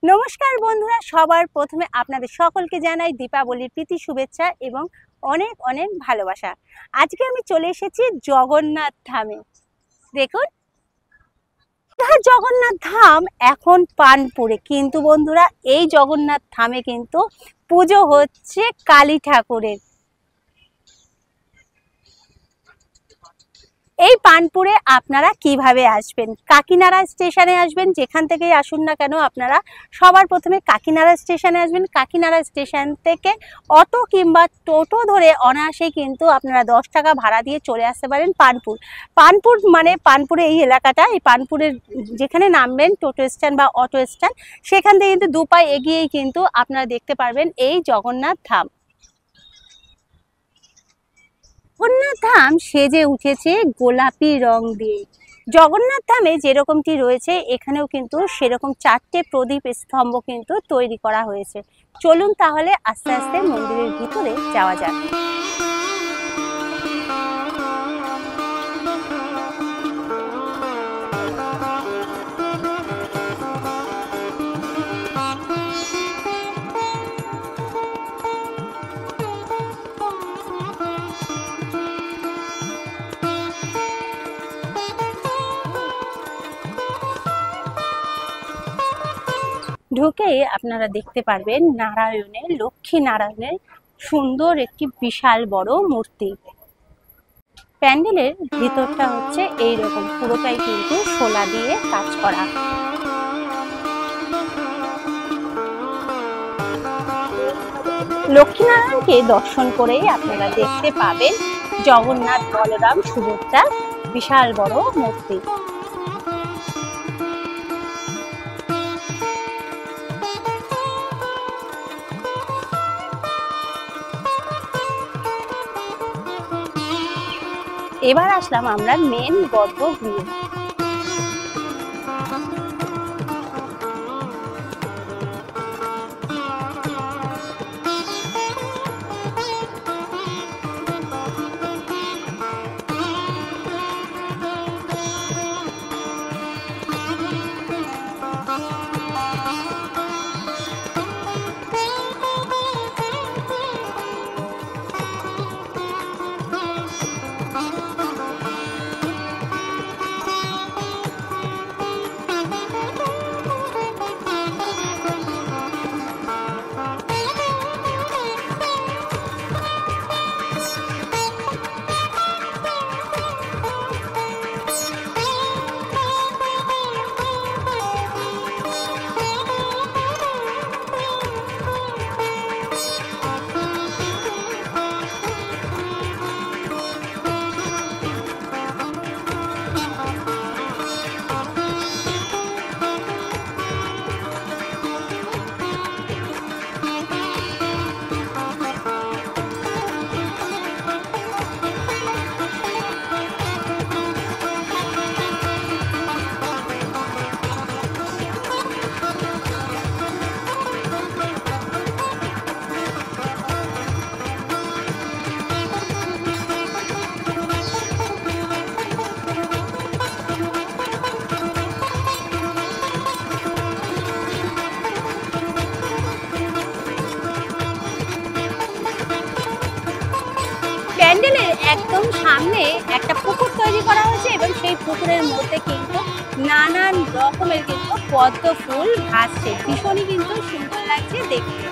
নমস্কার বন্ধুরা, সবার প্রথমে আপনাদের সকলকে জানাই দীপাবলির প্রীতি শুভেচ্ছা এবং অনেক অনেক ভালোবাসা। আজকে আমি চলে এসেছি জগন্নাথ ধামে। দেখুন, জগন্নাথ ধাম এখন পানপুরে, কিন্তু বন্ধুরা এই জগন্নাথ ধামে কিন্তু পুজো হচ্ছে কালী ঠাকুরের। এই পানপুরে আপনারা কিভাবে আসবেন? কাকিনাড়া স্টেশনে আসবেন, যেখান থেকেই আসুন না কেন আপনারা সবার প্রথমে কাকিনাড়া স্টেশনে আসবেন। কাকিনাড়া স্টেশন থেকে অটো কিংবা টোটো ধরে অনায়াসেই কিন্তু আপনারা 10 টাকা ভাড়া দিয়ে চলে আসতে পারেন পানপুর। পানপুর মানে পানপুরে এই এলাকাটা, এই পানপুরের যেখানে নামবেন টোটো স্ট্যান্ড বা অটো স্ট্যান্ড, সেখান থেকে কিন্তু 2 পা এগিয়েই কিন্তু আপনারা দেখতে পারবেন এই জগন্নাথ ধাম। জগন্নাথ ধাম সেজে উঠেছে গোলাপি রং দিয়ে। জগন্নাথ ধামে যেরকমটি রয়েছে এখানেও কিন্তু সেরকম 4টে প্রদীপ স্তম্ভ কিন্তু তৈরি করা হয়েছে। চলুন তাহলে আস্তে আস্তে মন্দিরের ভিতরে যাওয়া যাক। ঢুকেই আপনারা দেখতে পারবেন লক্ষ্মী নারায়ণের সুন্দর একটি বিশাল বড় মূর্তি। প্যান্ডেলের ভিতরটা হচ্ছে এইরকম, পুরোটাই কিন্তু শোলা দিয়ে কাজ করা। লক্ষ্মীনারায়ণকে দর্শন করেই আপনারা দেখতে পাবেন জগন্নাথ বলরাম সুভদ্রার বিশাল বড় মূর্তি। এবার আসলাম আমরা মেন গর্ভগৃহে। প্যান্ডেলের একদম সামনে একটা পুকুর তৈরি করা হয়েছে এবং সেই পুকুরের মধ্যে কিন্তু নানান রকমের কিন্তু পদ্ম ফুল ভাসছে। ভীষণই কিন্তু সুন্দর লাগছে দেখতে।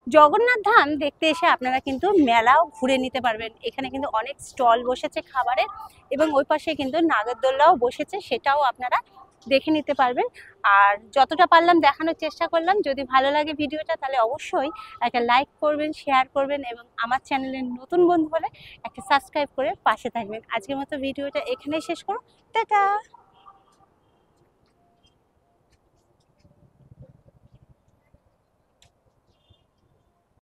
জগন্নাথ ধাম দেখতে এসে আপনারা কিন্তু মেলাও ঘুরে নিতে পারবেন। এখানে কিন্তু অনেক স্টল বসেছে খাবারের এবং ওই পাশে কিন্তু নাগরদোল্লাও বসেছে, সেটাও আপনারা দেখে নিতে পারবেন। আর যতটা পারলাম দেখানোর চেষ্টা করলাম। যদি ভালো লাগে ভিডিওটা তাহলে অবশ্যই একটা লাইক করবেন, শেয়ার করবেন এবং আমার চ্যানেলের নতুন বন্ধু হলে একটা সাবস্ক্রাইব করে পাশে থাকবেন। আজকের মতো ভিডিওটা এখানেই শেষ করুন। টাটা।